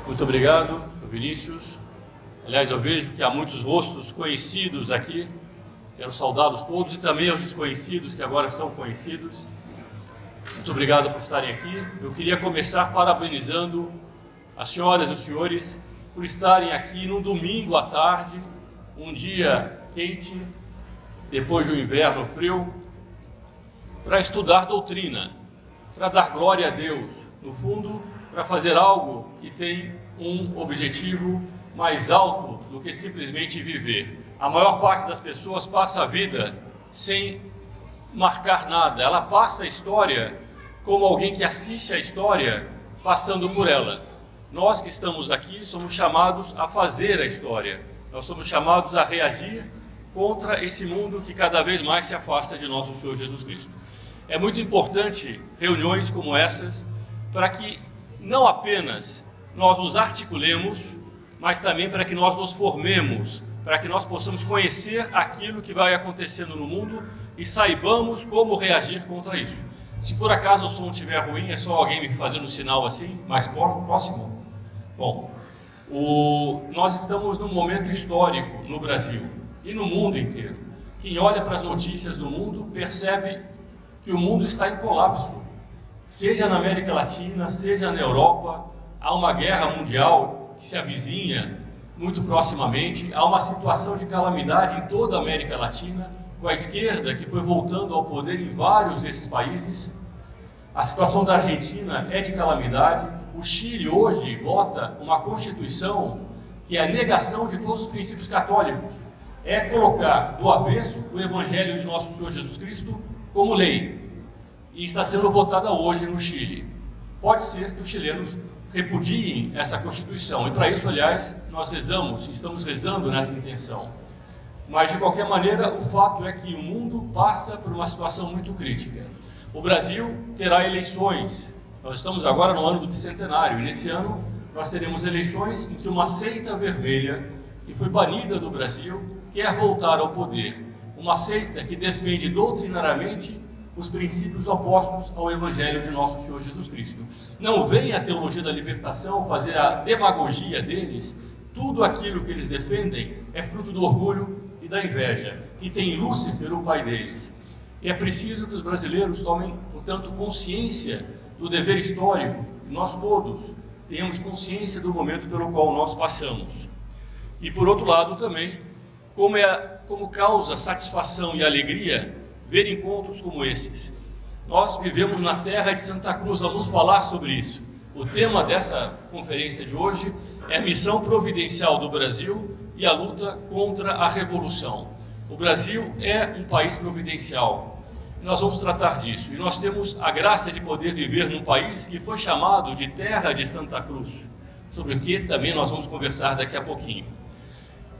Muito obrigado, Sr. Vinícius. Aliás, eu vejo que há muitos rostos conhecidos aqui. Quero saudá-los todos e também aos desconhecidos que agora são conhecidos. Muito obrigado por estarem aqui. Eu queria começar parabenizando as senhoras e os senhores por estarem aqui num domingo à tarde, um dia quente, depois de um inverno frio, para estudar doutrina, para dar glória a Deus, no fundo, para fazer algo que tem um objetivo mais alto do que simplesmente viver. A maior parte das pessoas passa a vida sem marcar nada, ela passa a história como alguém que assiste a história passando por ela. Nós que estamos aqui somos chamados a fazer a história, nós somos chamados a reagir contra esse mundo que cada vez mais se afasta de nosso Senhor Jesus Cristo. É muito importante reuniões como essas para que não apenas nós nos articulemos, mas também para que nós nos formemos, para que nós possamos conhecer aquilo que vai acontecendo no mundo e saibamos como reagir contra isso. Se por acaso o som estiver ruim, é só alguém me fazendo um sinal assim, mais próximo? Bom, nós estamos num momento histórico no Brasil e no mundo inteiro. Quem olha para as notícias do mundo percebe que o mundo está em colapso. Seja na América Latina, seja na Europa, há uma guerra mundial que se avizinha muito proximamente, há uma situação de calamidade em toda a América Latina, com a esquerda que foi voltando ao poder em vários desses países. A situação da Argentina é de calamidade. O Chile hoje vota uma constituição que é a negação de todos os princípios católicos. É colocar do avesso o Evangelho de nosso Senhor Jesus Cristo como lei. E está sendo votada hoje no Chile. Pode ser que os chilenos repudiem essa Constituição. E para isso, aliás, nós estamos rezando nessa intenção. Mas, de qualquer maneira, o fato é que o mundo passa por uma situação muito crítica. O Brasil terá eleições. Nós estamos agora no ano do bicentenário. E nesse ano, nós teremos eleições em que uma seita vermelha, que foi banida do Brasil, quer voltar ao poder. Uma seita que defende doutrinariamente os princípios opostos ao Evangelho de nosso Senhor Jesus Cristo. Não vem a teologia da libertação fazer a demagogia deles. Tudo aquilo que eles defendem é fruto do orgulho e da inveja, e tem Lúcifer, o pai deles. E é preciso que os brasileiros tomem, portanto, consciência do dever histórico, e nós todos tenhamos consciência do momento pelo qual nós passamos. E por outro lado também, como causa satisfação e alegria ver encontros como esses. Nós vivemos na terra de Santa Cruz, nós vamos falar sobre isso. O tema dessa conferência de hoje é a missão providencial do Brasil e a luta contra a revolução. O Brasil é um país providencial. Nós vamos tratar disso. E nós temos a graça de poder viver num país que foi chamado de terra de Santa Cruz, sobre o que também nós vamos conversar daqui a pouquinho.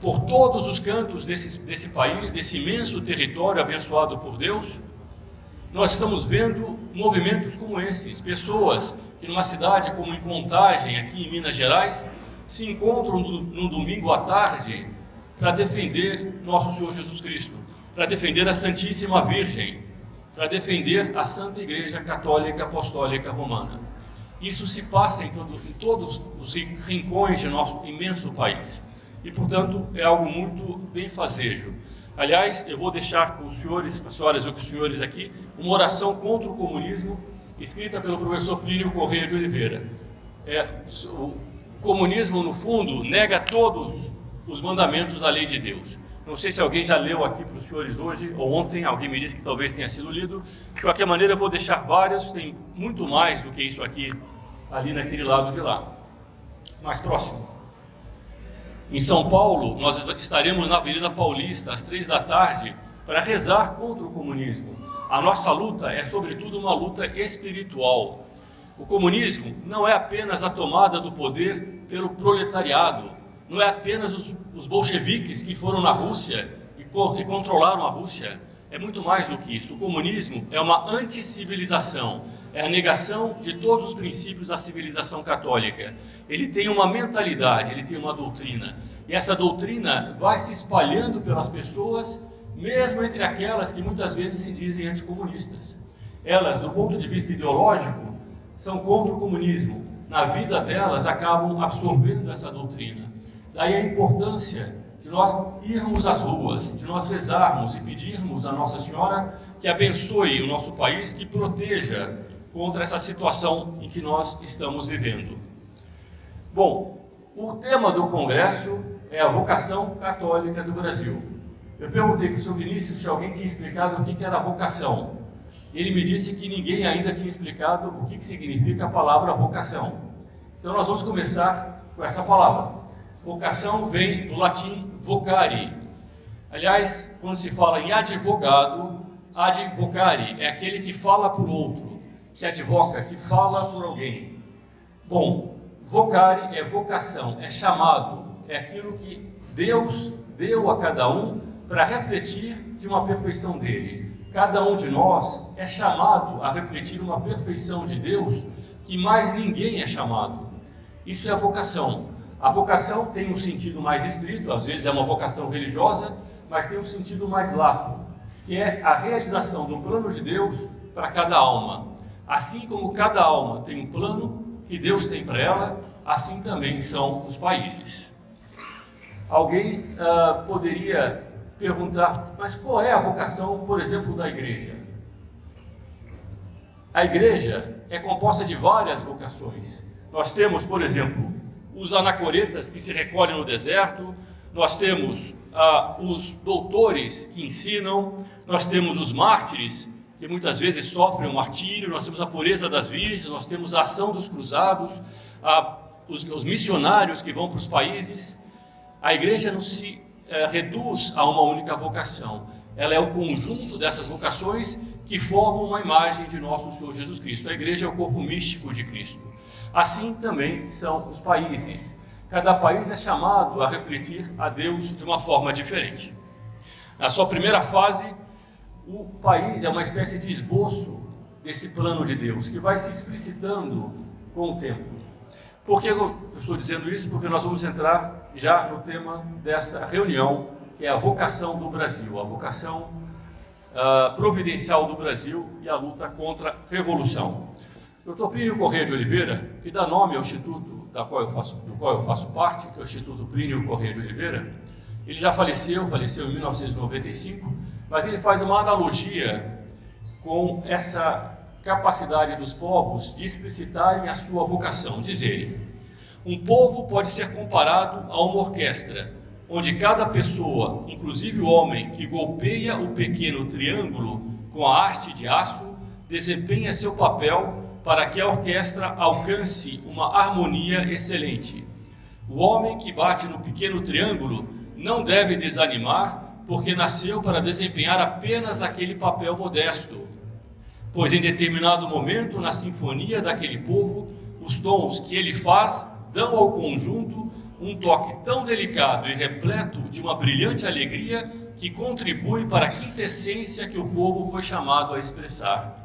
Por todos os cantos desse país, desse imenso território abençoado por Deus, nós estamos vendo movimentos como esses, pessoas que numa cidade como em Contagem, aqui em Minas Gerais, se encontram no domingo à tarde para defender nosso Senhor Jesus Cristo, para defender a Santíssima Virgem, para defender a Santa Igreja Católica Apostólica Romana. Isso se passa em todos os rincões de nosso imenso país. E, portanto, é algo muito benfazejo. Aliás, eu vou deixar com os senhores, com as senhoras e com os senhores aqui, uma oração contra o comunismo, escrita pelo professor Plínio Correia de Oliveira. O comunismo, no fundo, nega todos os mandamentos da lei de Deus. Não sei se alguém já leu aqui para os senhores hoje, ou ontem, alguém me disse que talvez tenha sido lido. De qualquer maneira, eu vou deixar várias, tem muito mais do que isso aqui, ali naquele lado de lá. Mais próximo. Em São Paulo, nós estaremos na Avenida Paulista, às 3 da tarde, para rezar contra o comunismo. A nossa luta é, sobretudo, uma luta espiritual. O comunismo não é apenas a tomada do poder pelo proletariado, não é apenas os bolcheviques que foram na Rússia e controlaram a Rússia. É muito mais do que isso. O comunismo é uma anticivilização. É a negação de todos os princípios da civilização católica. Ele tem uma mentalidade, ele tem uma doutrina. E essa doutrina vai se espalhando pelas pessoas, mesmo entre aquelas que muitas vezes se dizem anticomunistas. Elas, do ponto de vista ideológico, são contra o comunismo, na vida delas, acabam absorvendo essa doutrina. Daí a importância de nós irmos às ruas, de nós rezarmos e pedirmos a Nossa Senhora que abençoe o nosso país, que proteja contra essa situação em que nós estamos vivendo. Bom, o tema do congresso é a vocação católica do Brasil. Eu perguntei para o Sr. Vinícius se alguém tinha explicado o que era vocação. Ele me disse que ninguém ainda tinha explicado o que significa a palavra vocação. Então nós vamos começar com essa palavra. Vocação vem do latim vocare. Aliás, quando se fala em advogado, advocare é aquele que fala por outro, que advoca, que fala por alguém. Bom, vocare é vocação, é chamado, é aquilo que Deus deu a cada um para refletir de uma perfeição dele. Cada um de nós é chamado a refletir uma perfeição de Deus que mais ninguém é chamado. Isso é a vocação. A vocação tem um sentido mais estrito, às vezes é uma vocação religiosa, mas tem um sentido mais lato, que é a realização do plano de Deus para cada alma. Assim como cada alma tem um plano que Deus tem para ela, assim também são os países. Alguém poderia perguntar, mas qual é a vocação, por exemplo, da igreja? A igreja é composta de várias vocações. Nós temos, por exemplo, os anacoretas que se recolhem no deserto, nós temos os doutores que ensinam, nós temos os mártires que muitas vezes sofrem o martírio, nós temos a pureza das virgens, nós temos a ação dos cruzados, os missionários que vão para os países. A igreja não se reduz a uma única vocação, ela é o conjunto dessas vocações que formam uma imagem de nosso Senhor Jesus Cristo. A igreja é o corpo místico de Cristo. Assim também são os países. Cada país é chamado a refletir a Deus de uma forma diferente. Na sua primeira fase, o país é uma espécie de esboço desse plano de Deus, que vai se explicitando com o tempo. Por que eu estou dizendo isso? Porque nós vamos entrar já no tema dessa reunião, que é a vocação do Brasil, a vocação providencial do Brasil e a luta contra a revolução. Dr. Plínio Corrêa de Oliveira, que dá nome ao instituto do qual eu faço parte, que é o Instituto Plínio Corrêa de Oliveira, ele já faleceu em 1995, mas ele faz uma analogia com essa capacidade dos povos de explicitarem a sua vocação. Diz ele: um povo pode ser comparado a uma orquestra, onde cada pessoa, inclusive o homem que golpeia o pequeno triângulo com a haste de aço, desempenha seu papel para que a orquestra alcance uma harmonia excelente. O homem que bate no pequeno triângulo não deve desanimar, porque nasceu para desempenhar apenas aquele papel modesto, pois em determinado momento na sinfonia daquele povo, os tons que ele faz dão ao conjunto um toque tão delicado e repleto de uma brilhante alegria que contribui para a quintessência que o povo foi chamado a expressar.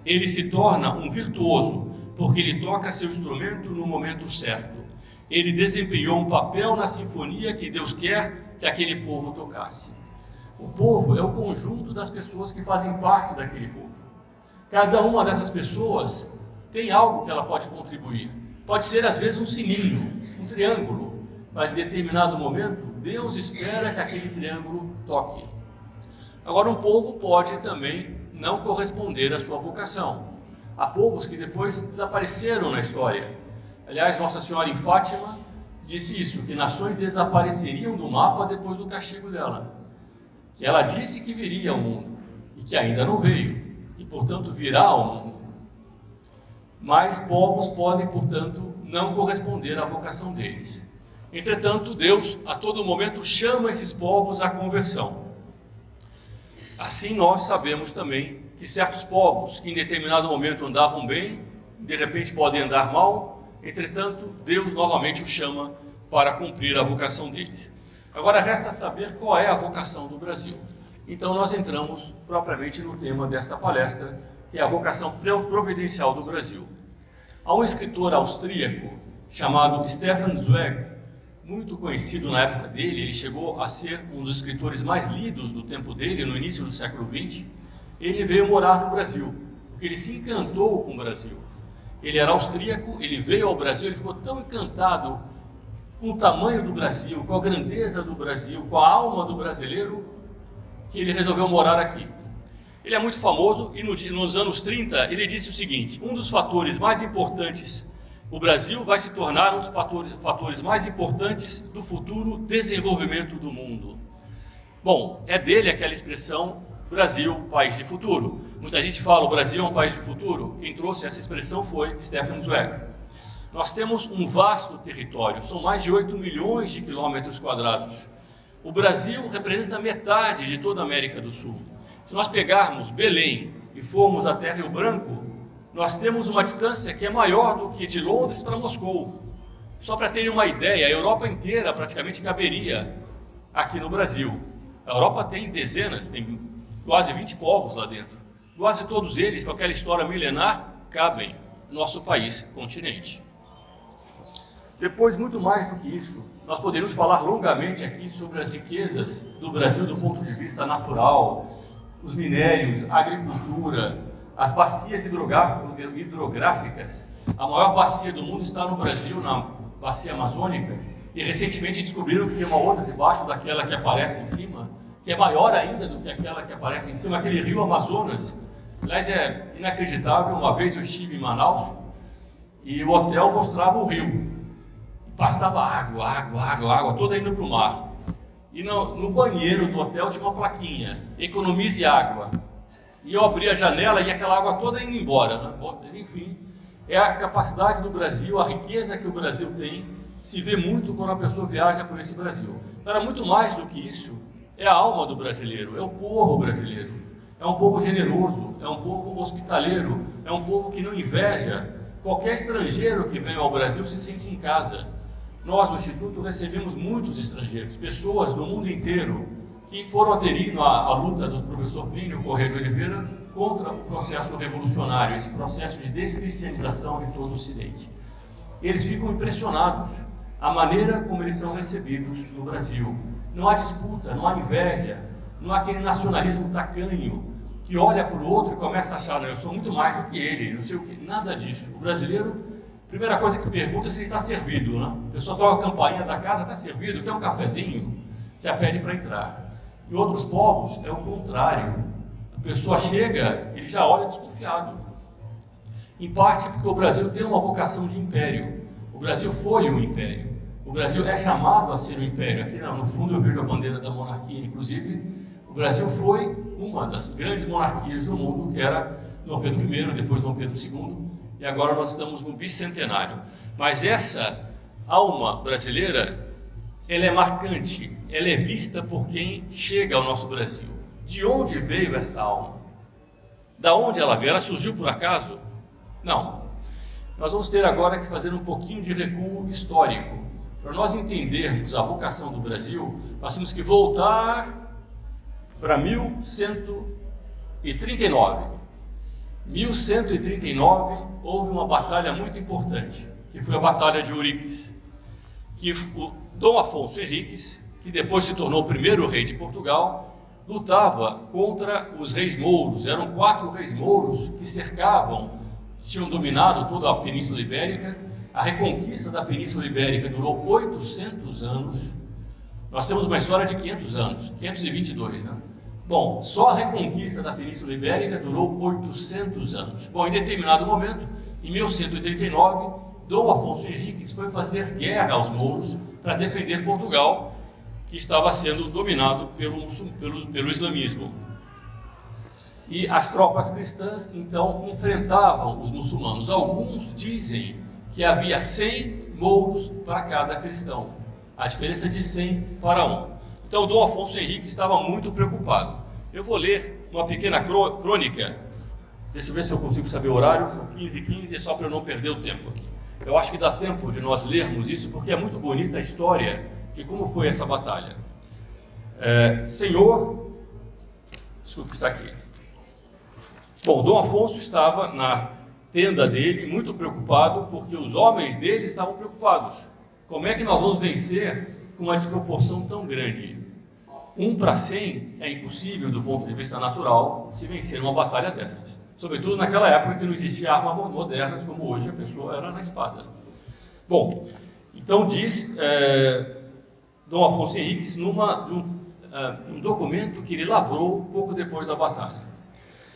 Ele se torna um virtuoso, porque ele toca seu instrumento no momento certo. Ele desempenhou um papel na sinfonia que Deus quer que aquele povo tocasse. O povo é o conjunto das pessoas que fazem parte daquele povo. Cada uma dessas pessoas tem algo que ela pode contribuir. Pode ser, às vezes, um sininho, um triângulo, mas em determinado momento, Deus espera que aquele triângulo toque. Agora, um povo pode também não corresponder à sua vocação. Há povos que depois desapareceram na história. Aliás, Nossa Senhora em Fátima disse isso, que nações desapareceriam do mapa depois do castigo dela. Que ela disse que viria ao mundo, e que ainda não veio, e portanto virá ao mundo. Mas povos podem, portanto, não corresponder à vocação deles. Entretanto, Deus, a todo momento, chama esses povos à conversão. Assim, nós sabemos também que certos povos que em determinado momento andavam bem, de repente podem andar mal, entretanto, Deus novamente os chama para cumprir a vocação deles. Agora, resta saber qual é a vocação do Brasil. Então, nós entramos propriamente no tema desta palestra, que é a vocação providencial do Brasil. Há um escritor austríaco chamado Stefan Zweig, muito conhecido na época dele. Ele chegou a ser um dos escritores mais lidos do tempo dele, no início do século XX. Ele veio morar no Brasil, porque ele se encantou com o Brasil. Ele era austríaco, ele veio ao Brasil, ele ficou tão encantado com o tamanho do Brasil, com a grandeza do Brasil, com a alma do brasileiro, que ele resolveu morar aqui. Ele é muito famoso e nos anos 30 ele disse o seguinte: um dos fatores mais importantes, o Brasil vai se tornar um dos fatores mais importantes do futuro desenvolvimento do mundo. Bom, é dele aquela expressão, Brasil, país de futuro. Muita gente fala, o Brasil é um país de futuro. Quem trouxe essa expressão foi Stefan Zweig. Nós temos um vasto território, são mais de 8 milhões de quilômetros quadrados. O Brasil representa metade de toda a América do Sul. Se nós pegarmos Belém e formos até Rio Branco, nós temos uma distância que é maior do que de Londres para Moscou. Só para terem uma ideia, a Europa inteira praticamente caberia aqui no Brasil. A Europa tem dezenas, tem quase 20 povos lá dentro. Quase todos eles, com aquela história milenar, cabem no nosso país, continente. Depois, muito mais do que isso, nós poderíamos falar longamente aqui sobre as riquezas do Brasil do ponto de vista natural, os minérios, a agricultura, as bacias hidrográficas. A maior bacia do mundo está no Brasil, na bacia amazônica, e recentemente descobriram que tem uma outra debaixo daquela que aparece em cima, que é maior ainda do que aquela que aparece em cima, aquele rio Amazonas. Aliás, é inacreditável, uma vez eu estive em Manaus e o hotel mostrava o rio. Passava água, toda indo para o mar. E no banheiro do hotel tinha uma plaquinha, economize água. E eu abri a janela e aquela água toda indo embora, né? Bom, mas enfim, é a capacidade do Brasil, a riqueza que o Brasil tem, se vê muito quando a pessoa viaja por esse Brasil. Era muito mais do que isso, é a alma do brasileiro, é o povo brasileiro. É um povo generoso, é um povo hospitaleiro, é um povo que não inveja. Qualquer estrangeiro que vem ao Brasil se sente em casa. Nós, no Instituto, recebemos muitos estrangeiros, pessoas do mundo inteiro, que foram aderindo à luta do professor Plínio Corrêa de Oliveira contra o processo revolucionário, esse processo de descristianização de todo o Ocidente. Eles ficam impressionados a maneira como eles são recebidos no Brasil. Não há disputa, não há inveja, não há aquele nacionalismo tacanho que olha para o outro e começa a achar, não, eu sou muito mais do que ele, não sei o que, nada disso. O brasileiro, a primeira coisa que pergunta é se ele está servido, né? A pessoa toca a campainha da casa, está servido, quer um cafezinho? Você pede para entrar. Em outros povos é o contrário. A pessoa chega, ele já olha desconfiado. Em parte porque o Brasil tem uma vocação de império. O Brasil foi um império. O Brasil é chamado a ser um império. Aqui no fundo eu vejo a bandeira da monarquia, inclusive. O Brasil foi uma das grandes monarquias do mundo, que era Dom Pedro I, depois Dom Pedro II, e agora nós estamos no bicentenário. Mas essa alma brasileira, ela é marcante, ela é vista por quem chega ao nosso Brasil. De onde veio essa alma? Da onde ela veio? Ela surgiu por acaso? Não. Nós vamos ter agora que fazer um pouquinho de recuo histórico. Para nós entendermos a vocação do Brasil, nós temos que voltar para 1139. 1139 houve uma batalha muito importante, que foi a Batalha de Euriques, que o Dom Afonso Henriques, que depois se tornou o primeiro rei de Portugal, lutava contra os reis mouros. Eram 4 reis mouros que tinham dominado toda a Península Ibérica. A reconquista da Península Ibérica durou 800 anos. Nós temos uma história de 500 anos, 522, né? Bom, só a reconquista da Península Ibérica durou 800 anos. Bom, em determinado momento, em 1139, Dom Afonso Henriques foi fazer guerra aos mouros para defender Portugal, que estava sendo dominado pelo islamismo. E as tropas cristãs, então, enfrentavam os muçulmanos. Alguns dizem que havia 100 mouros para cada cristão, a diferença de 100 para 1. Então, Dom Afonso Henrique estava muito preocupado. Eu vou ler uma pequena crônica. Deixa eu ver se eu consigo saber o horário. São 15h15, é só para eu não perder o tempo aqui. Eu acho que dá tempo de nós lermos isso, porque é muito bonita a história de como foi essa batalha. Desculpe, está aqui. Bom, Dom Afonso estava na tenda dele, muito preocupado, porque os homens dele estavam preocupados. Como é que nós vamos vencer com uma desproporção tão grande? 1 para 100 é impossível, do ponto de vista natural, se vencer uma batalha dessas. Sobretudo naquela época que não existia armas modernas como hoje, a pessoa era na espada. Bom, então diz Dom Afonso Henriques um documento que ele lavrou pouco depois da batalha.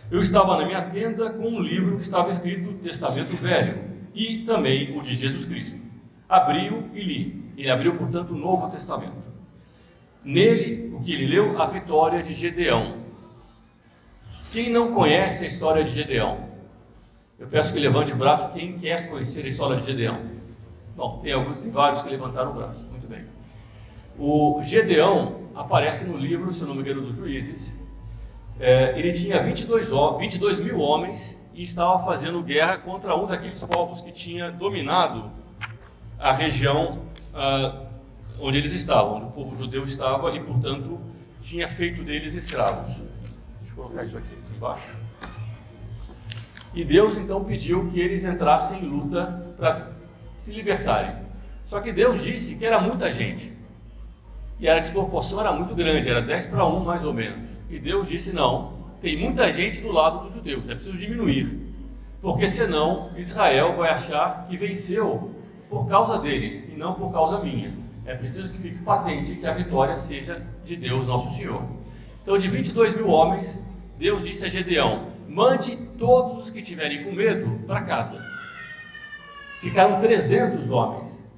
Eu estava na minha tenda com um livro que estava escrito Testamento Velho e também o de Jesus Cristo. Abri-o e li. Ele abriu, portanto, o Novo Testamento. Nele, o que ele leu? A vitória de Gedeão. Quem não conhece a história de Gedeão? Eu peço que levante o braço quem quer conhecer a história de Gedeão. Bom, tem vários que levantaram o braço. Muito bem. O Gedeão aparece no livro, se não me engano, dos Juízes. Ele tinha 22 mil homens e estava fazendo guerra contra um daqueles povos que tinha dominado a região onde eles estavam, onde o povo judeu estava e, portanto, tinha feito deles escravos. Deixa eu colocar isso aqui embaixo. E Deus então pediu que eles entrassem em luta para se libertarem. Só que Deus disse que era muita gente. E a desproporção era muito grande, era 10 para 1 mais ou menos. E Deus disse: não, tem muita gente do lado dos judeus, é preciso diminuir. Porque senão Israel vai achar que venceu por causa deles e não por causa minha. É preciso que fique patente que a vitória seja de Deus, nosso Senhor. Então, de 22 mil homens, Deus disse a Gedeão: mande todos os que tiverem com medo para casa. Ficaram 300 homens.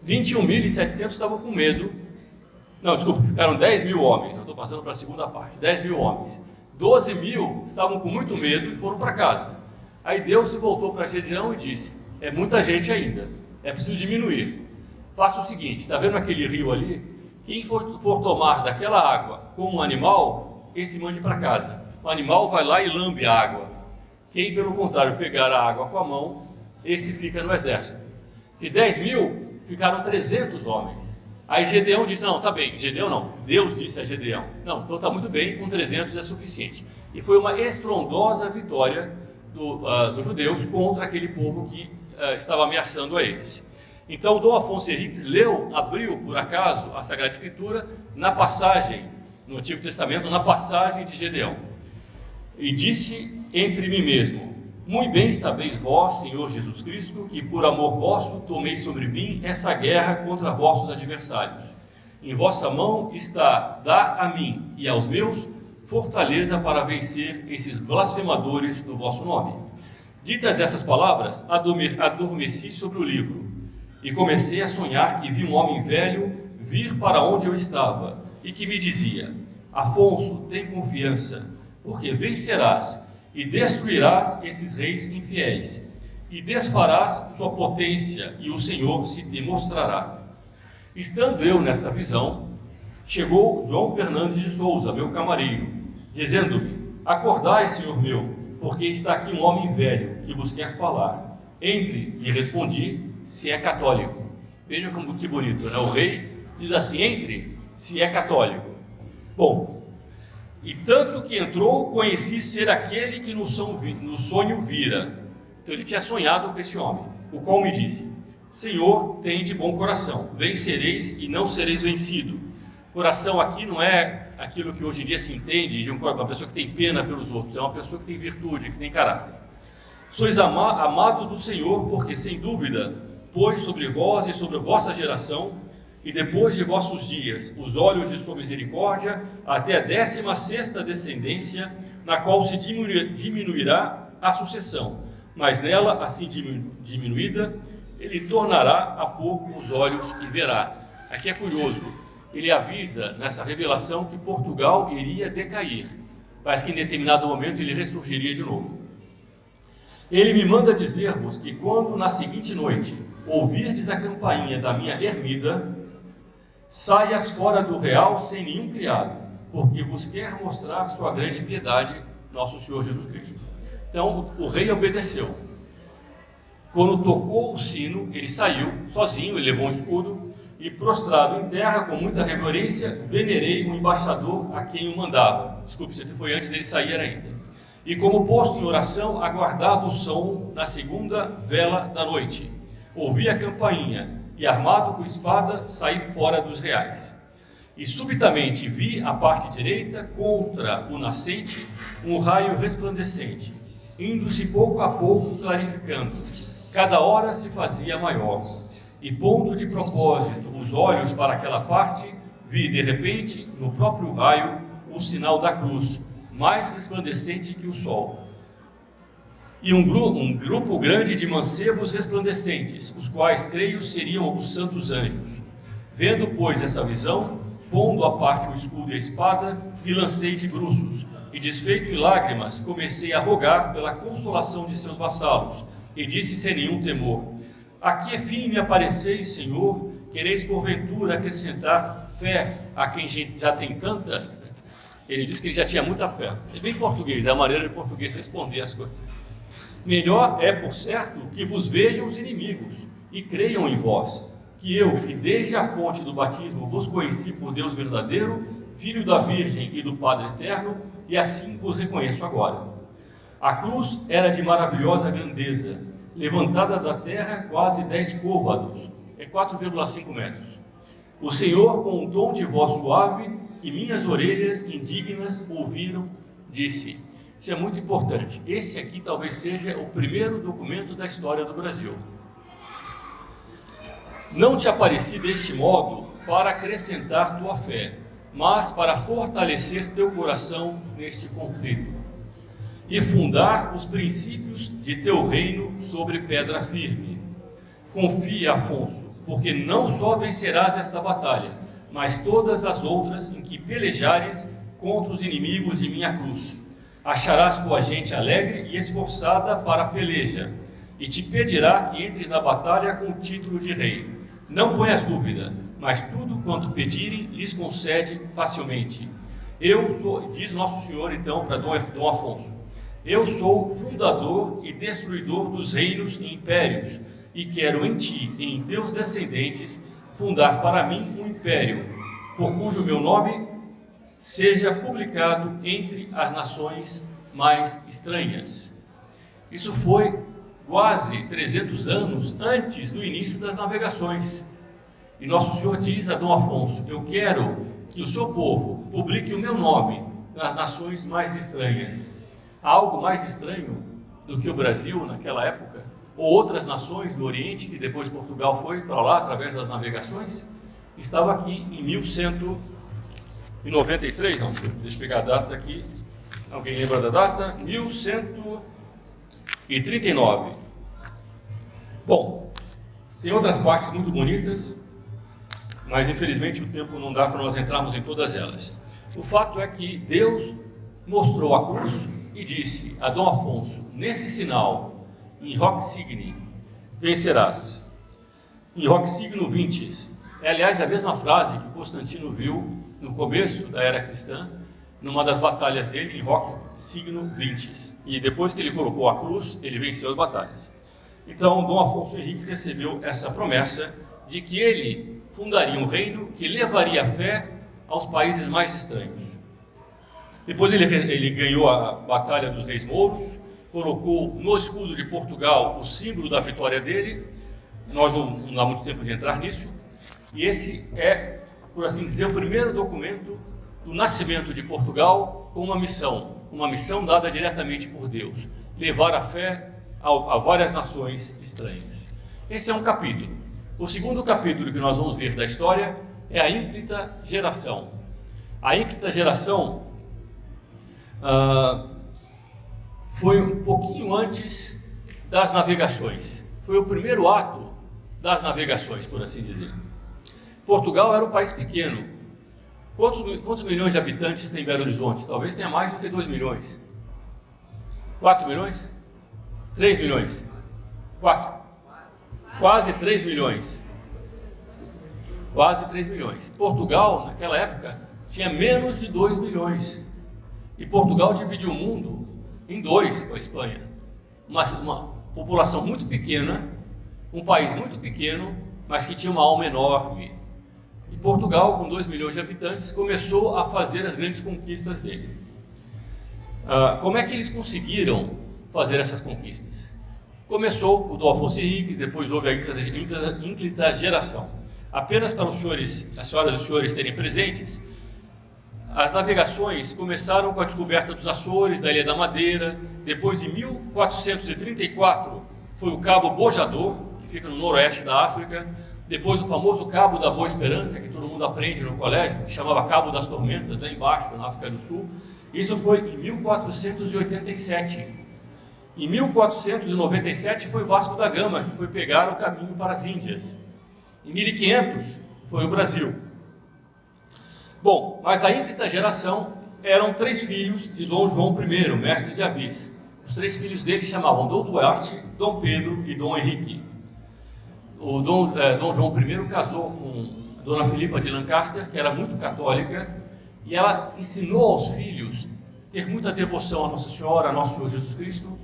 21.700 estavam com medo. Não, desculpa, ficaram 10 mil homens. Eu estou passando para a segunda parte. 10 mil homens. 12 mil estavam com muito medo e foram para casa. Aí Deus se voltou para Gedeão e disse: é muita gente ainda, é preciso diminuir. Faça o seguinte, está vendo aquele rio ali? Quem for tomar daquela água como um animal, esse mande para casa. O animal vai lá e lambe a água. Quem, pelo contrário, pegar a água com a mão, esse fica no exército. De 10 mil, ficaram 300 homens. Aí Gedeão disse: não, tá bem. Gedeão não, Deus disse a Gedeão: não, então tá muito bem, com 300 é suficiente. E foi uma estrondosa vitória dos judeus contra aquele povo que estava ameaçando a eles. Então Dom Afonso Henriques abriu por acaso a Sagrada Escritura na passagem, no Antigo Testamento, na passagem de Gedeão. E disse entre mim mesmo: muito bem sabeis vós, Senhor Jesus Cristo, que por amor vosso tomei sobre mim essa guerra contra vossos adversários. Em vossa mão está dar a mim e aos meus fortaleza para vencer esses blasfemadores do vosso nome. Ditas essas palavras, adormeci sobre o livro e comecei a sonhar que vi um homem velho vir para onde eu estava e que me dizia: Afonso, tem confiança, porque vencerás e destruirás esses reis infiéis, e desfarás sua potência, e o Senhor se te mostrará. Estando eu nessa visão, chegou João Fernandes de Souza, meu camareiro, dizendo-me: acordai, senhor meu, porque está aqui um homem velho que vos quer falar. Entre, lhe respondi, se é católico. Veja como que bonito, né? O rei diz assim: entre, se é católico. Bom, e tanto que entrou, conheci ser aquele que no sonho vira. Então ele tinha sonhado com esse homem, o qual me disse: Senhor, tende bom coração, vencereis e não sereis vencido. Coração aqui não é aquilo que hoje em dia se entende de uma pessoa que tem pena pelos outros, é uma pessoa que tem virtude, que tem caráter. Sois amados do Senhor, porque sem dúvida pôs sobre vós e sobre a vossa geração, e depois de vossos dias, os olhos de sua misericórdia, até a 16ª descendência, na qual se diminuirá a sucessão, mas nela, assim diminuída, ele tornará a pôr os olhos e verá. Aqui é curioso, ele avisa nessa revelação que Portugal iria decair, mas que em determinado momento ele ressurgiria de novo. Ele me manda dizer-vos que quando na seguinte noite ouvirdes a campainha da minha ermida, saias fora do real sem nenhum criado, porque vos quer mostrar sua grande piedade, nosso Senhor Jesus Cristo. Então o rei obedeceu. Quando tocou o sino, ele saiu sozinho, ele levou um escudo, e prostrado em terra, com muita reverência, venerei o embaixador a quem o mandava. Desculpe, isso aqui foi antes dele sair ainda. E como posto em oração, aguardava o som na segunda vela da noite. Ouvi a campainha, e armado com espada, saí fora dos reais. E subitamente vi à parte direita, contra o nascente, um raio resplandecente, indo-se pouco a pouco clarificando. Cada hora se fazia maior, e pondo de propósito os olhos para aquela parte, vi de repente, no próprio raio, o sinal da cruz, mais resplandecente que o sol. E um grupo grande de mancebos resplandecentes, os quais creio seriam os santos anjos. Vendo, pois, essa visão, pondo à parte o escudo e a espada, me lancei de bruços, e desfeito em lágrimas, comecei a rogar pela consolação de seus vassalos, e disse sem nenhum temor: a que fim me apareceis, Senhor? Quereis porventura acrescentar fé a quem já tem tanta? Ele disse que ele já tinha muita fé. É bem português, é a maneira de português responder as coisas. Melhor é, por certo, que vos vejam os inimigos e creiam em vós, que eu, que desde a fonte do batismo vos conheci por Deus verdadeiro, Filho da Virgem e do Padre Eterno, e assim vos reconheço agora. A cruz era de maravilhosa grandeza, levantada da terra quase 10 côvados, 4,5 metros. O Senhor, com um tom de voz suave, que minhas orelhas indignas ouviram, disse: isso é muito importante, esse aqui talvez seja o primeiro documento da história do Brasil. Não te apareci deste modo para acrescentar tua fé, mas para fortalecer teu coração neste conflito e fundar os princípios de teu reino sobre pedra firme. Confia, Afonso, porque não só vencerás esta batalha, mas todas as outras em que pelejares contra os inimigos de minha cruz. Acharás tua gente alegre e esforçada para a peleja, e te pedirá que entres na batalha com o título de rei. Não ponhas dúvida, mas tudo quanto pedirem lhes concede facilmente. Eu sou, diz Nosso Senhor então para Dom Afonso, eu sou fundador e destruidor dos reinos e impérios, e quero em ti e em teus descendentes fundar para mim um império, por cujo meu nome seja publicado entre as nações mais estranhas. Isso foi quase 300 anos antes do início das navegações. E Nosso Senhor diz a Dom Afonso: eu quero que o seu povo publique o meu nome nas nações mais estranhas. Há algo mais estranho do que o Brasil naquela época? Ou outras nações do Oriente, que depois Portugal foi para lá através das navegações? Estava aqui em 1193, não, deixa eu pegar a data aqui. Alguém lembra da data? 1139. Bom, tem outras partes muito bonitas, mas infelizmente o tempo não dá para nós entrarmos em todas elas. O fato é que Deus mostrou a cruz e disse a Dom Afonso: nesse sinal, in hoc signi, vencerás. In hoc signo vinces. É, aliás, a mesma frase que Constantino viu no começo da era cristã, numa das batalhas dele, in hoc signo vinces. E depois que ele colocou a cruz, ele venceu as batalhas. Então, Dom Afonso Henrique recebeu essa promessa de que ele fundaria um reino que levaria a fé aos países mais estranhos. Depois ele ganhou a Batalha dos Reis Mouros, colocou no escudo de Portugal o símbolo da vitória dele. Nós não dá muito tempo de entrar nisso. E esse é, por assim dizer, o primeiro documento do nascimento de Portugal com uma missão dada diretamente por Deus: levar a fé a várias nações estranhas. Esse é um capítulo. O segundo capítulo que nós vamos ver da história é a ínclita geração. A ínclita geração foi um pouquinho antes das navegações. Foi o primeiro ato das navegações, por assim dizer. Portugal era um país pequeno. Quantos milhões de habitantes tem Belo Horizonte? Talvez tenha mais do que 2 milhões. 4 milhões? 3 milhões? 4? Quase 3 milhões. Quase 3 milhões. Portugal, naquela época, tinha menos de 2 milhões. E Portugal dividiu o mundo em dois com a Espanha. Uma população muito pequena, um país muito pequeno, mas que tinha uma alma enorme. E Portugal, com 2 milhões de habitantes, começou a fazer as grandes conquistas dele. Como é que eles conseguiram fazer essas conquistas? Começou o Dom Afonso Henrique, depois houve a ínclita geração. Apenas para os senhores, as senhoras e os senhores terem presentes, As navegações começaram com a descoberta dos Açores, da Ilha da Madeira. Depois, em 1434, foi o Cabo Bojador, que fica no noroeste da África. Depois, o famoso Cabo da Boa Esperança, que todo mundo aprende no colégio, que chamava Cabo das Tormentas, lá embaixo, na África do Sul. Isso foi em 1487. Em 1497 foi Vasco da Gama, que foi pegar o caminho para as Índias. Em 1500 foi o Brasil. Bom, mas a ímprita geração eram 3 filhos de Dom João I, mestre de Avis. Os 3 filhos dele chamavam Dom Duarte, Dom Pedro e Dom Henrique. O Dom João I casou com Dona Filipa de Lancaster, que era muito católica, e ela ensinou aos filhos a ter muita devoção a Nossa Senhora, a Nosso Senhor Jesus Cristo.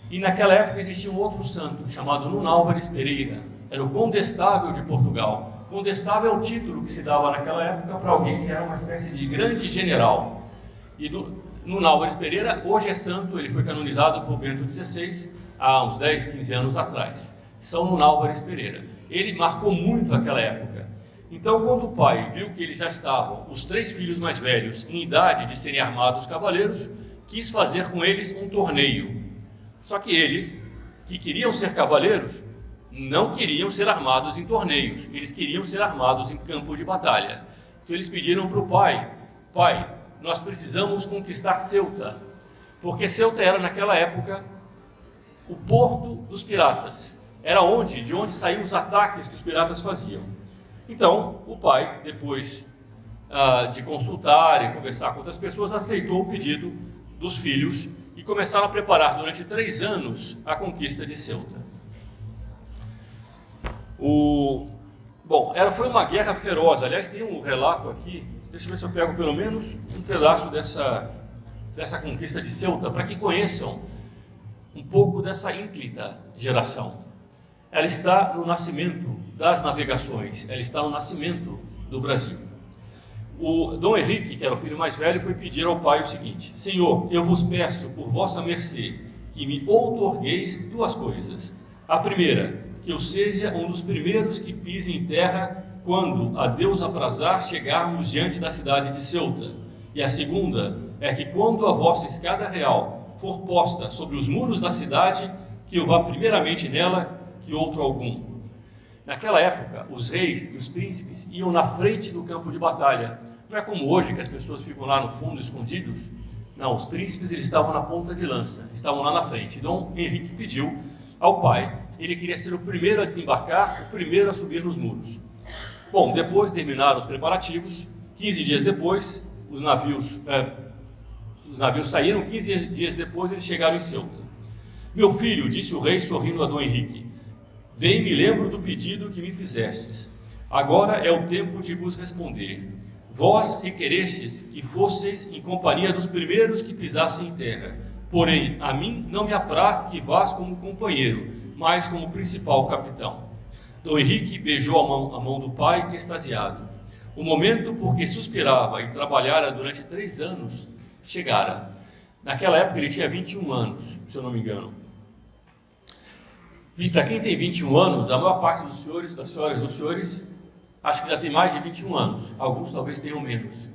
E naquela época existia um outro santo, chamado Nuno Álvares Pereira. Era o condestável de Portugal. Condestável é o título que se dava naquela época para alguém que era uma espécie de grande general. E Nuno Álvares Pereira hoje é santo, ele foi canonizado por Bento XVI há uns 10, 15 anos atrás. São Nuno Álvares Pereira. Ele marcou muito aquela época. Então, quando o pai viu que eles já estavam, os 3 filhos mais velhos, em idade de serem armados cavaleiros, quis fazer com eles um torneio. Só que eles, que queriam ser cavaleiros, não queriam ser armados em torneios, eles queriam ser armados em campo de batalha. Então eles pediram para o pai: pai, nós precisamos conquistar Ceuta, porque Ceuta era naquela época o porto dos piratas, era de onde saíam os ataques que os piratas faziam. Então o pai, depois de consultar e conversar com outras pessoas, aceitou o pedido dos filhos e começaram a preparar durante 3 anos a conquista de Ceuta. Foi uma guerra feroz. Aliás, tem um relato aqui, deixa eu ver se eu pego pelo menos um pedaço dessa conquista de Ceuta, para que conheçam um pouco dessa ínclita geração. Ela está no nascimento das navegações, ela está no nascimento do Brasil. O Dom Henrique, que era o filho mais velho, foi pedir ao pai o seguinte: Senhor, eu vos peço por vossa mercê que me outorgueis 2 coisas. A primeira, que eu seja um dos primeiros que pise em terra quando a Deus aprazar chegarmos diante da cidade de Ceuta. E a segunda é que quando a vossa escada real for posta sobre os muros da cidade, que eu vá primeiramente nela, que outro algum. Naquela época, os reis e os príncipes iam na frente do campo de batalha. Não é como hoje, que as pessoas ficam lá no fundo, escondidos. Não, os príncipes eles estavam na ponta de lança, estavam lá na frente. Dom Henrique pediu ao pai, ele queria ser o primeiro a desembarcar, o primeiro a subir nos muros. Bom, depois terminaram os preparativos, 15 dias depois, os navios saíram, 15 dias depois eles chegaram em Ceuta. Meu filho, disse o rei sorrindo a Dom Henrique, vem e me lembro do pedido que me fizestes. Agora é o tempo de vos responder. Vós requerestes que fosseis em companhia dos primeiros que pisassem em terra. Porém, a mim não me apraz que vás como companheiro, mas como principal capitão. Dom Henrique beijou a mão do pai, extasiado. O momento por que suspirava e trabalhara durante 3 anos chegara. Naquela época ele tinha 21 anos, se eu não me engano. Para quem tem 21 anos, a maior parte dos senhores, das senhoras e dos senhores, acho que já tem mais de 21 anos. Alguns talvez tenham menos.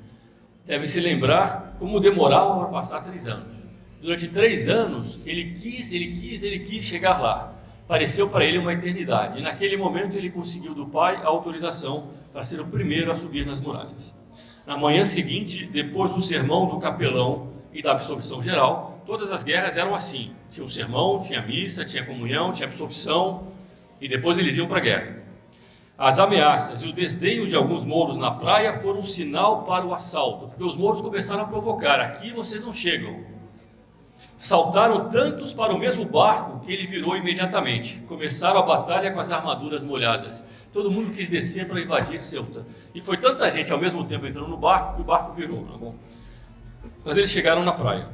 Devem se lembrar como demorava para passar 3 anos. Durante 3 anos, ele quis chegar lá. Pareceu para ele uma eternidade. E naquele momento ele conseguiu do pai a autorização para ser o primeiro a subir nas muralhas. Na manhã seguinte, depois do sermão do capelão e da absolvição geral, todas as guerras eram assim. Tinha um sermão, tinha missa, tinha comunhão, tinha absolvição, e depois eles iam para a guerra. As ameaças e o desdenho de alguns mouros na praia foram um sinal para o assalto, porque os mouros começaram a provocar: aqui vocês não chegam. Saltaram tantos para o mesmo barco que ele virou imediatamente. Começaram a batalha com as armaduras molhadas. Todo mundo quis descer para invadir Ceuta. E foi tanta gente ao mesmo tempo entrando no barco que o barco virou. Tá bom? Mas eles chegaram na praia.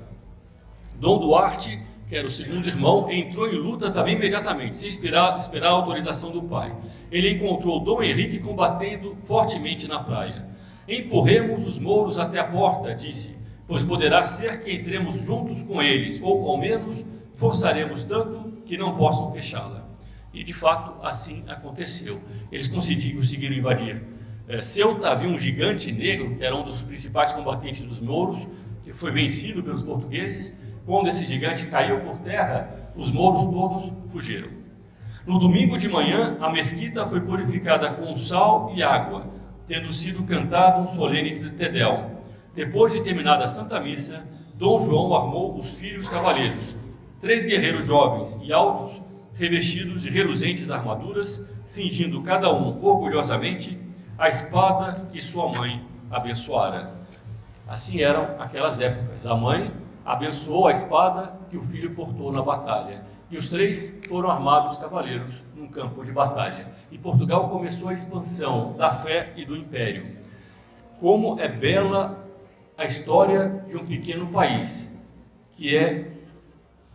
Dom Duarte, que era o segundo irmão, entrou em luta também imediatamente, sem esperar a autorização do pai. Ele encontrou Dom Henrique combatendo fortemente na praia. Empurremos os mouros até a porta, disse, pois poderá ser que entremos juntos com eles, ou ao menos forçaremos tanto que não possam fechá-la. E de fato assim aconteceu. Eles conseguiram invadir Ceuta havia um gigante negro, que era um dos principais combatentes dos mouros, que foi vencido pelos portugueses. Quando esse gigante caiu por terra, os mouros todos fugiram. No domingo de manhã, a mesquita foi purificada com sal e água, tendo sido cantado um solene Te-Deum. Depois de terminada a Santa Missa, Dom João armou os filhos cavaleiros, 3 guerreiros jovens e altos, revestidos de reluzentes armaduras, cingindo cada um orgulhosamente a espada que sua mãe abençoara. Assim eram aquelas épocas. A mãe abençoou a espada que o filho portou na batalha. E os 3 foram armados cavaleiros num campo de batalha. E Portugal começou a expansão da fé e do império. Como é bela a história de um pequeno país, que é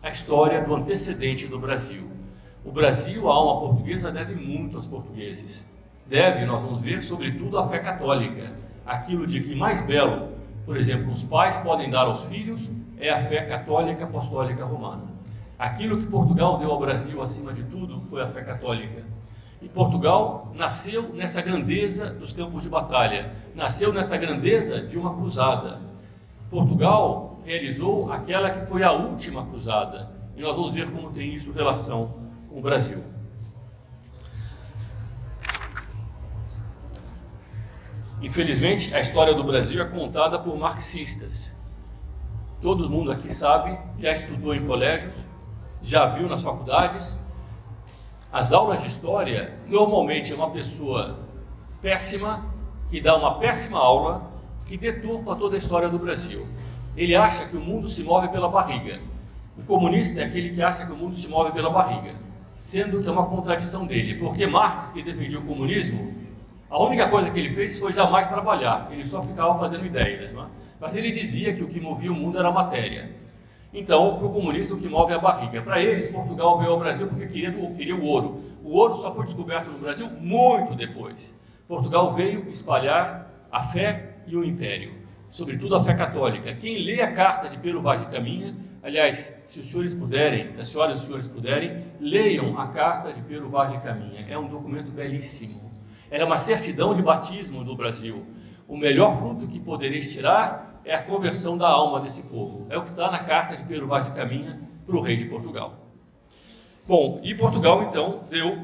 a história do antecedente do Brasil. O Brasil, a alma portuguesa, deve muito aos portugueses. Deve, nós vamos ver, sobretudo à fé católica. Aquilo de que mais belo, por exemplo, os pais podem dar aos filhos, é a fé católica apostólica romana. Aquilo que Portugal deu ao Brasil, acima de tudo, foi a fé católica. E Portugal nasceu nessa grandeza dos campos de batalha, nasceu nessa grandeza de uma cruzada. Portugal realizou aquela que foi a última cruzada, e nós vamos ver como tem isso relação com o Brasil. Infelizmente, a história do Brasil é contada por marxistas. Todo mundo aqui sabe, já estudou em colégios, já viu nas faculdades. As aulas de história, normalmente é uma pessoa péssima, que dá uma péssima aula, que deturpa toda a história do Brasil. Ele acha que o mundo se move pela barriga. O comunista é aquele que acha que o mundo se move pela barriga, sendo que é uma contradição dele, porque Marx, que defendia o comunismo, a única coisa que ele fez foi jamais trabalhar, ele só ficava fazendo ideias, não é? Mas ele dizia que o que movia o mundo era a matéria. Então, para o comunista, o que move é a barriga. Para eles, Portugal veio ao Brasil porque queria o ouro. O ouro só foi descoberto no Brasil muito depois. Portugal veio espalhar a fé e o império, sobretudo a fé católica. Quem lê a carta de Pero Vaz de Caminha, aliás, se os senhores puderem, se as senhoras e os senhores puderem, leiam a carta de Pero Vaz de Caminha. É um documento belíssimo. Era uma certidão de batismo do Brasil. O melhor fruto que podereis tirar é a conversão da alma desse povo. É o que está na carta de Pero Vaz de Caminha para o rei de Portugal. Bom, e Portugal então deu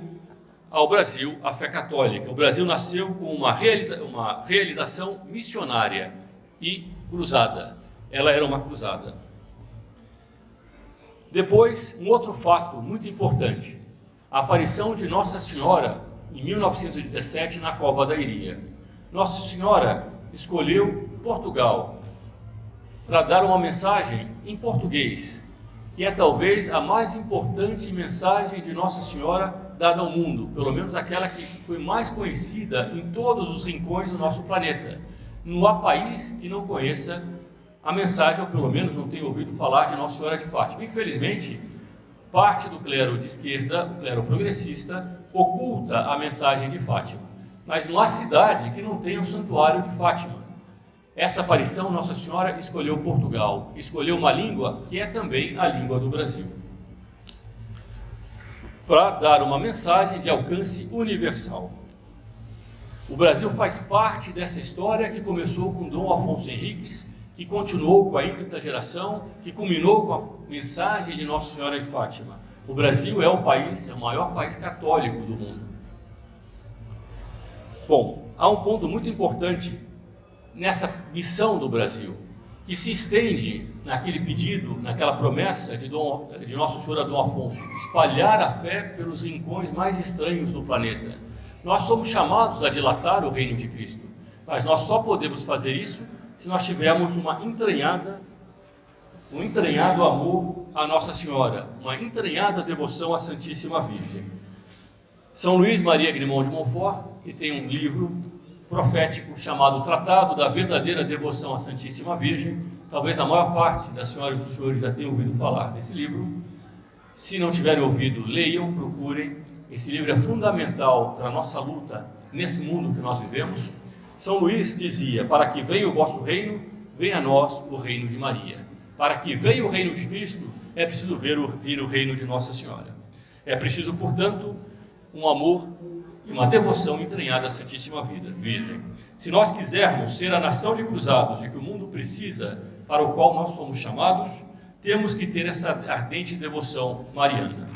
ao Brasil a fé católica. O Brasil nasceu com uma realização missionária e cruzada. Ela era uma cruzada. Depois, um outro fato muito importante: a aparição de Nossa Senhora em 1917 na Cova da Iria. Nossa Senhora escolheu Portugal para dar uma mensagem em português, que é talvez a mais importante mensagem de Nossa Senhora dada ao mundo, pelo menos aquela que foi mais conhecida em todos os rincões do nosso planeta. Não há país que não conheça a mensagem, ou pelo menos não tenha ouvido falar de Nossa Senhora de Fátima. Infelizmente, parte do clero de esquerda, o clero progressista, oculta a mensagem de Fátima. Mas não há cidade que não tenha o santuário de Fátima. Essa aparição, Nossa Senhora escolheu Portugal, escolheu uma língua que é também a língua do Brasil, para dar uma mensagem de alcance universal. O Brasil faz parte dessa história que começou com Dom Afonso Henriques, que continuou com a ímprita geração, que culminou com a mensagem de Nossa Senhora de Fátima. O Brasil é o maior país católico do mundo. Bom, há um ponto muito importante nessa missão do Brasil, que se estende naquele pedido, naquela promessa de Nossa Senhora Dom Afonso, espalhar a fé pelos rincões mais estranhos do planeta. Nós somos chamados a dilatar o reino de Cristo, mas nós só podemos fazer isso se nós tivermos um entranhado amor à Nossa Senhora, uma entranhada devoção à Santíssima Virgem. São Luís Maria Grimond de Montfort, que tem um livro profético chamado Tratado da Verdadeira Devoção à Santíssima Virgem. Talvez a maior parte das senhoras e dos senhores já tenham ouvido falar desse livro. Se não tiverem ouvido, leiam, procurem. Esse livro é fundamental para a nossa luta nesse mundo que nós vivemos. São Luís dizia: para que venha o vosso reino, venha a nós o reino de Maria. Para que venha o reino de Cristo, é preciso vir o reino de Nossa Senhora. É preciso, portanto, um amor e uma devoção entranhada à Santíssima Virgem. Se nós quisermos ser a nação de cruzados de que o mundo precisa, para o qual nós somos chamados, temos que ter essa ardente devoção mariana.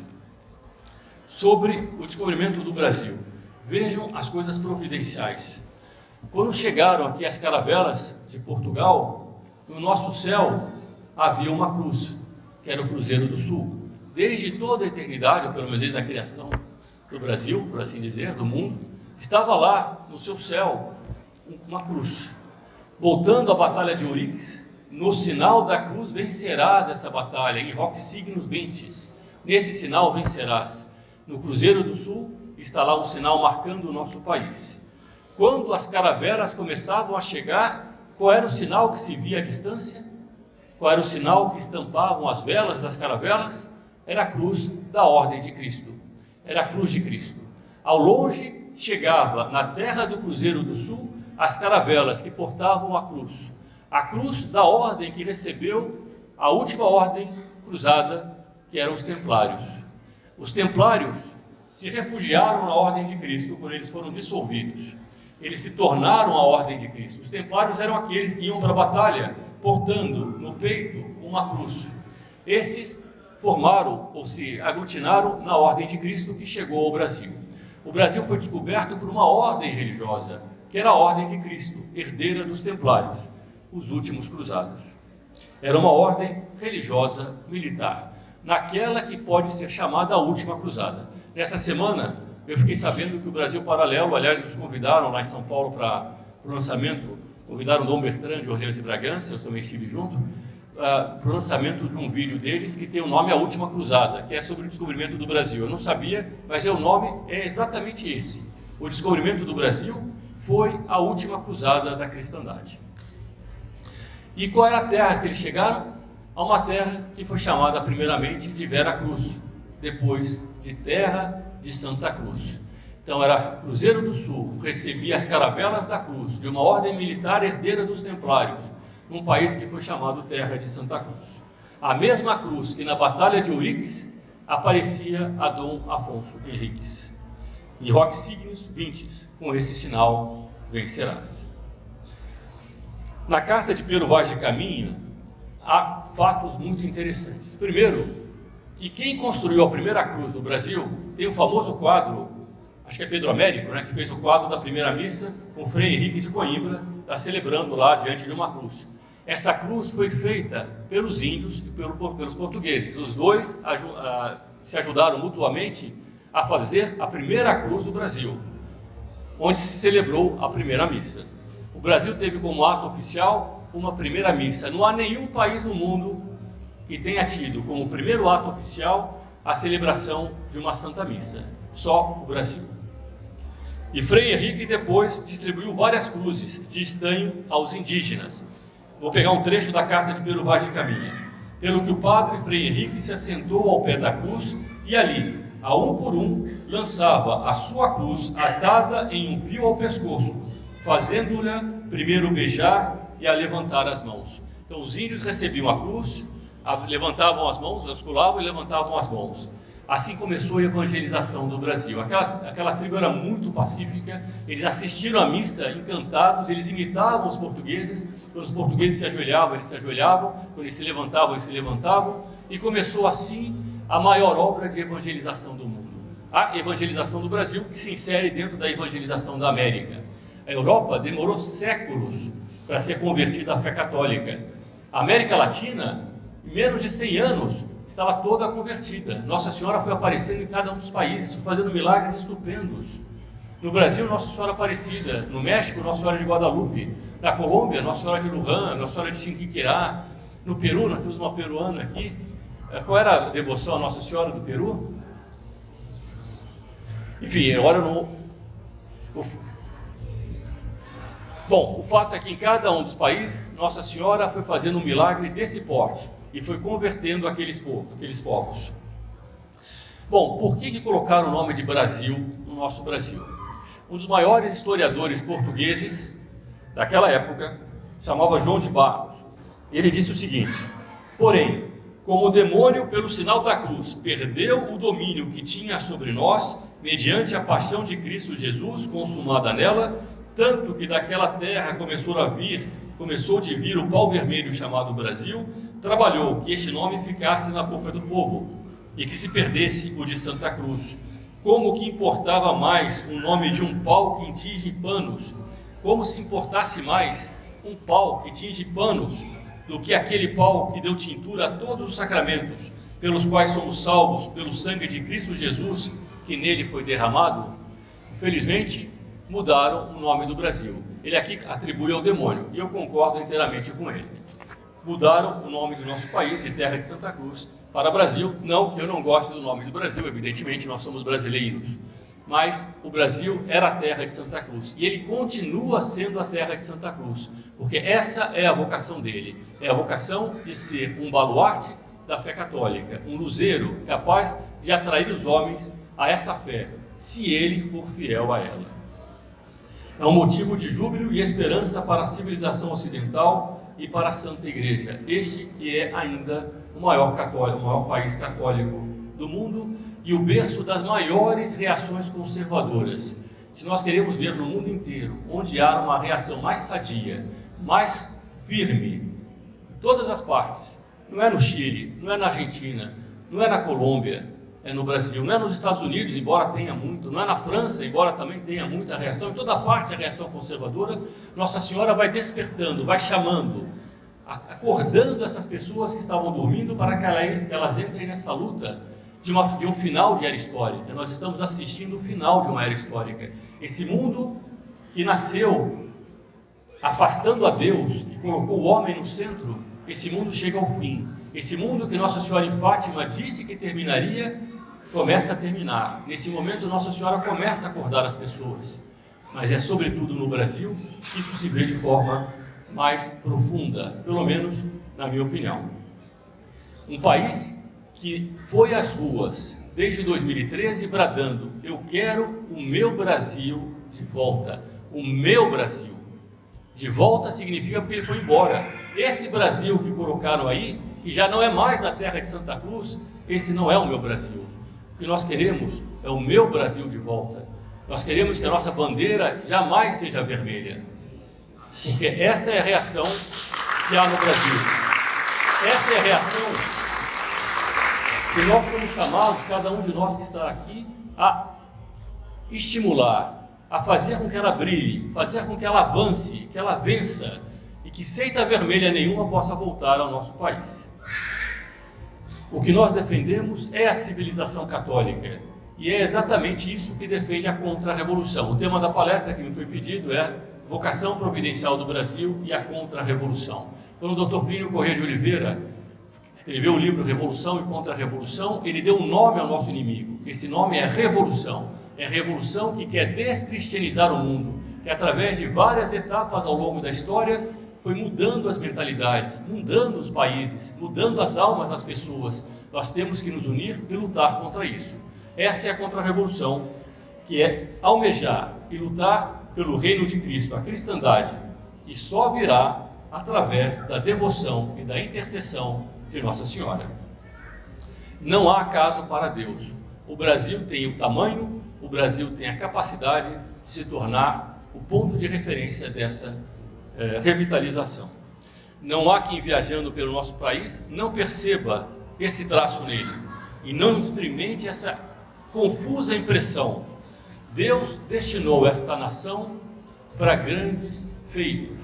Sobre o descobrimento do Brasil, vejam as coisas providenciais. Quando chegaram aqui as caravelas de Portugal, no nosso céu havia uma cruz, que era o Cruzeiro do Sul. Desde toda a eternidade, ou pelo menos desde a criação do Brasil, por assim dizer, do mundo, estava lá no seu céu uma cruz. Voltando à Batalha de Ourix, no sinal da cruz vencerás essa batalha, em hoc signos vences. Nesse sinal vencerás. No Cruzeiro do Sul está lá um sinal marcando o nosso país. Quando as caravelas começavam a chegar, qual era o sinal que se via à distância? Qual era o sinal que estampavam as velas das caravelas? Era a cruz da Ordem de Cristo. Era a cruz de Cristo. Ao longe chegava, na terra do Cruzeiro do Sul, as caravelas que portavam a cruz da ordem que recebeu a última ordem cruzada, que eram os templários. Os templários se refugiaram na ordem de Cristo quando eles foram dissolvidos. Eles se tornaram a ordem de Cristo. Os templários eram aqueles que iam para a batalha, portando no peito uma cruz. Esses formaram ou se aglutinaram na ordem de Cristo que chegou ao Brasil. O Brasil foi descoberto por uma ordem religiosa, que era a ordem de Cristo, herdeira dos templários, os últimos cruzados. Era uma ordem religiosa militar, naquela que pode ser chamada a última cruzada. Nessa semana, eu fiquei sabendo que o Brasil Paralelo, aliás, nos convidaram lá em São Paulo para o lançamento, convidaram Dom Bertrand de Orleans e Bragança, eu também estive junto, para o lançamento de um vídeo deles que tem o nome A Última Cruzada, que é sobre o descobrimento do Brasil. Eu não sabia, mas o nome é exatamente esse. O descobrimento do Brasil foi a última cruzada da cristandade. E qual era a terra que eles chegaram? A uma terra que foi chamada primeiramente de Vera Cruz, depois de Terra de Santa Cruz. Então era Cruzeiro do Sul, recebia as caravelas da cruz, de uma ordem militar herdeira dos templários, num país que foi chamado Terra de Santa Cruz. A mesma cruz que na Batalha de Ourix aparecia a Dom Afonso Henriques. E hoc signos vinces, com esse sinal vencerás. Na carta de Pero Vaz de Caminha, há fatos muito interessantes. Primeiro, que quem construiu a primeira cruz no Brasil tem o famoso quadro, acho que é Pedro Américo, que fez o quadro da primeira missa com o Frei Henrique de Coimbra, está celebrando lá diante de uma cruz. Essa cruz foi feita pelos índios e pelos portugueses. Os dois se ajudaram mutuamente a fazer a primeira cruz do Brasil, onde se celebrou a primeira missa. O Brasil teve como ato oficial uma primeira missa. Não há nenhum país no mundo que tenha tido como primeiro ato oficial a celebração de uma Santa Missa. Só o Brasil. E Frei Henrique depois distribuiu várias cruzes de estanho aos indígenas. Vou pegar um trecho da carta de Pero Vaz de Caminha. Pelo que o padre Frei Henrique se assentou ao pé da cruz e ali, a um por um, lançava a sua cruz atada em um fio ao pescoço, fazendo-lhe primeiro beijar e a levantar as mãos. Então os índios recebiam a cruz, levantavam as mãos, osculavam e levantavam as mãos. Assim começou a evangelização do Brasil. Aquela tribo era muito pacífica, eles assistiram à missa encantados, eles imitavam os portugueses. Quando os portugueses se ajoelhavam, eles se ajoelhavam, quando eles se levantavam, eles se levantavam, e começou assim a maior obra de evangelização do mundo. A evangelização do Brasil, que se insere dentro da evangelização da América. A Europa demorou séculos para ser convertida à fé católica. A América Latina, em menos de 100 anos, estava toda convertida. Nossa Senhora foi aparecendo em cada um dos países, fazendo milagres estupendos. No Brasil, Nossa Senhora Aparecida. No México, Nossa Senhora de Guadalupe. Na Colômbia, Nossa Senhora de Luján, Nossa Senhora de Chinquiquirá. No Peru, nós temos uma peruana aqui. Qual era a devoção à Nossa Senhora do Peru? Enfim, agora não... Bom, o fato é que em cada um dos países, Nossa Senhora foi fazendo um milagre desse porte e foi convertendo aqueles povos. Bom, por que colocaram o nome de Brasil no nosso Brasil? Um dos maiores historiadores portugueses daquela época chamava João de Barros. Ele disse o seguinte: porém, como o demônio, pelo sinal da cruz, perdeu o domínio que tinha sobre nós, mediante a paixão de Cristo Jesus, consumada nela, tanto que daquela terra começou de vir o pau vermelho chamado Brasil, trabalhou que este nome ficasse na boca do povo, e que se perdesse o de Santa Cruz. Como que importava mais o nome de um pau que tinge panos, como se importasse mais um pau que tinge panos, do que aquele pau que deu tintura a todos os sacramentos, pelos quais somos salvos pelo sangue de Cristo Jesus, que nele foi derramado? Infelizmente, mudaram o nome do Brasil. Ele aqui atribui ao demônio, e eu concordo inteiramente com ele. Mudaram o nome do nosso país, de Terra de Santa Cruz, para Brasil. Não que eu não goste do nome do Brasil, evidentemente nós somos brasileiros, mas o Brasil era a terra de Santa Cruz, e ele continua sendo a terra de Santa Cruz, porque essa é a vocação dele, é a vocação de ser um baluarte da fé católica, um luzeiro capaz de atrair os homens a essa fé, se ele for fiel a ela. É um motivo de júbilo e esperança para a civilização ocidental e para a Santa Igreja, este que é ainda o maior país católico do mundo e o berço das maiores reações conservadoras. Se nós queremos ver no mundo inteiro onde há uma reação mais sadia, mais firme, em todas as partes, não é no Chile, não é na Argentina, não é na Colômbia, é no Brasil, não é nos Estados Unidos, embora tenha muito, não é na França, embora também tenha muita reação, em toda parte a reação conservadora, Nossa Senhora vai despertando, vai chamando, acordando essas pessoas que estavam dormindo para que elas entrem nessa luta de um final de era histórica. Nós estamos assistindo o final de uma era histórica. Esse mundo que nasceu afastando a Deus, que colocou o homem no centro, esse mundo chega ao fim. Esse mundo que Nossa Senhora em Fátima disse que terminaria, começa a terminar. Nesse momento Nossa Senhora começa a acordar as pessoas, mas é sobretudo no Brasil que isso se vê de forma mais profunda, pelo menos na minha opinião. Um país que foi às ruas desde 2013 bradando: eu quero o meu Brasil de volta. O meu Brasil de volta significa porque ele foi embora. Esse Brasil que colocaram aí, que já não é mais a terra de Santa Cruz, esse não é o meu Brasil. O que nós queremos é o meu Brasil de volta. Nós queremos que a nossa bandeira jamais seja vermelha, porque essa é a reação que há no Brasil. Essa é a reação que nós somos chamados, cada um de nós que está aqui, a estimular, a fazer com que ela brilhe, fazer com que ela avance, que ela vença, e que seita vermelha nenhuma possa voltar ao nosso país. O que nós defendemos é a civilização católica, e é exatamente isso que defende a contra-revolução. O tema da palestra que me foi pedido é Vocação Providencial do Brasil e a Contra-Revolução. Quando o Dr. Plínio Corrêa de Oliveira escreveu o livro Revolução e Contra-Revolução, ele deu um nome ao nosso inimigo. Esse nome é Revolução. É a revolução que quer descristianizar o mundo, que através de várias etapas ao longo da história foi mudando as mentalidades, mudando os países, mudando as almas das pessoas. Nós temos que nos unir e lutar contra isso. Essa é a contra-revolução, que é almejar e lutar pelo reino de Cristo, a cristandade, que só virá através da devoção e da intercessão de Nossa Senhora. Não há acaso para Deus. O Brasil tem o tamanho, o Brasil tem a capacidade de se tornar o ponto de referência dessa revitalização. Não há quem, viajando pelo nosso país, não perceba esse traço nele e não experimente essa confusa impressão. Deus destinou esta nação para grandes feitos,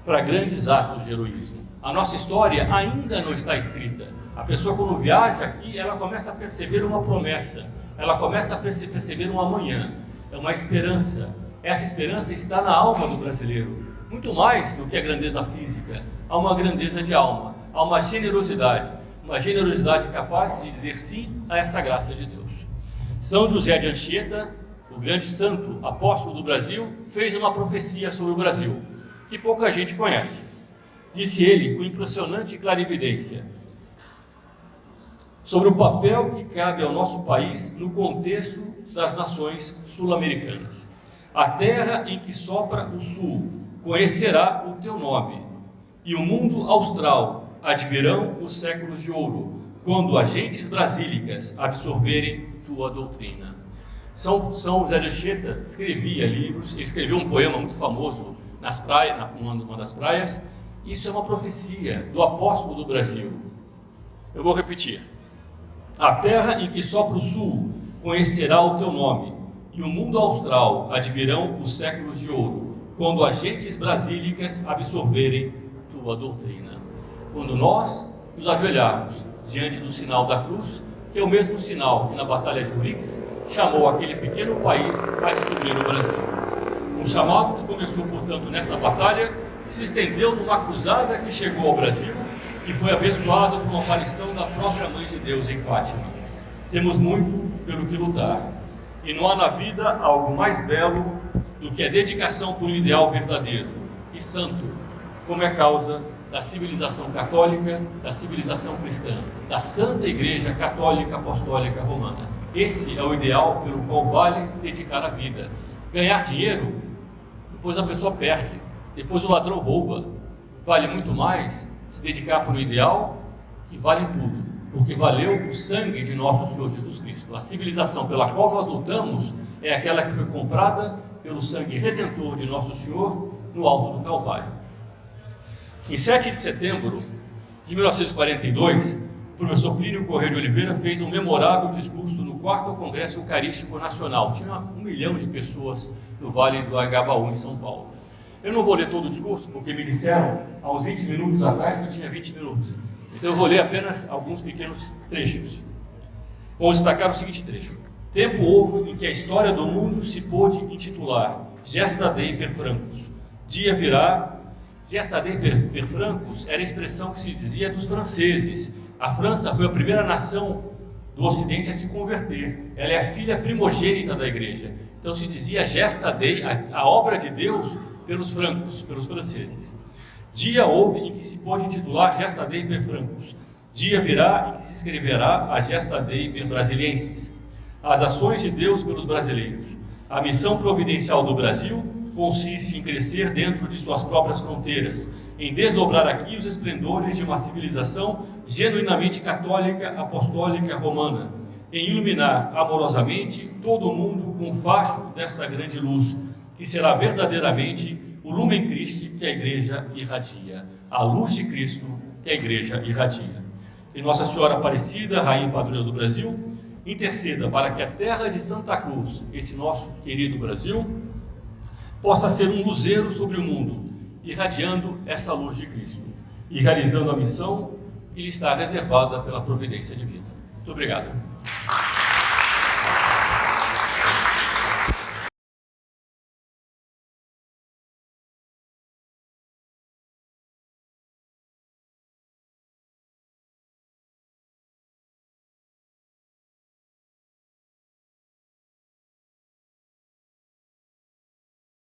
para grandes atos de heroísmo. A nossa história ainda não está escrita. A pessoa, quando viaja aqui, ela começa a perceber uma promessa, ela começa a perceber um amanhã, é uma esperança. Essa esperança está na alma do brasileiro. Muito mais do que a grandeza física, há uma grandeza de alma, há uma generosidade capaz de dizer sim a essa graça de Deus. São José de Anchieta, o grande santo apóstolo do Brasil, fez uma profecia sobre o Brasil, que pouca gente conhece. Disse ele com impressionante clarividência sobre o papel que cabe ao nosso país no contexto das nações sul-americanas. A terra em que sopra o sul conhecerá o teu nome, e o mundo austral advirão os séculos de ouro, quando as gentes brasílicas absorverem tua doutrina. São José de Anchieta escrevia livros, ele escreveu um poema muito famoso nas praias, numa das praias. Isso é uma profecia do apóstolo do Brasil. Eu vou repetir. A terra em que sopra o sul conhecerá o teu nome, e o mundo austral advirão os séculos de ouro, quando as gentes brasílicas absorverem tua doutrina. Quando nós nos ajoelharmos diante do sinal da cruz, que é o mesmo sinal que na Batalha de Urix chamou aquele pequeno país a descobrir o Brasil. Um chamado que começou, portanto, nessa batalha, que se estendeu numa cruzada que chegou ao Brasil, que foi abençoado por uma aparição da própria Mãe de Deus em Fátima. Temos muito pelo que lutar, e não há na vida algo mais belo do que a dedicação por um ideal verdadeiro e santo, como é causa da civilização católica, da civilização cristã, da Santa Igreja Católica Apostólica Romana. Esse é o ideal pelo qual vale dedicar a vida. Ganhar dinheiro, depois a pessoa perde, depois o ladrão rouba. Vale muito mais se dedicar por um ideal que vale tudo, porque valeu o sangue de nosso Senhor Jesus Cristo. A civilização pela qual nós lutamos é aquela que foi comprada pelo sangue redentor de nosso Senhor no alto do Calvário. Em 7 de setembro de 1942, o professor Plínio Corrêa de Oliveira fez um memorável discurso no 4º Congresso Eucarístico Nacional. Tinha 1 milhão de pessoas no Vale do Agabaú, em São Paulo. Eu não vou ler todo o discurso, porque me disseram há uns 20 minutos atrás que eu tinha 20 minutos. Então eu vou ler apenas alguns pequenos trechos. Vamos destacar o seguinte trecho. Tempo houve em que a história do mundo se pôde intitular Gesta Dei per Francos. Dia virá. Gesta Dei per Francos era a expressão que se dizia dos franceses. A França foi a primeira nação do Ocidente a se converter. Ela é a filha primogênita da igreja. Então se dizia Gesta Dei, a obra de Deus pelos francos, pelos franceses. Dia houve em que se pôde intitular Gesta Dei per Francos. Dia virá em que se escreverá a Gesta Dei per Brasilienses. As ações de Deus pelos brasileiros. A missão providencial do Brasil consiste em crescer dentro de suas próprias fronteiras, em desdobrar aqui os esplendores de uma civilização genuinamente católica, apostólica, romana, em iluminar amorosamente todo o mundo com o facho desta grande luz, que será verdadeiramente o Lumen Christi que a Igreja irradia, a luz de Cristo que a Igreja irradia. E Nossa Senhora Aparecida, Rainha e Padroeira do Brasil, interceda para que a terra de Santa Cruz, esse nosso querido Brasil, possa ser um luzeiro sobre o mundo, irradiando essa luz de Cristo e realizando a missão que lhe está reservada pela providência divina. Muito obrigado.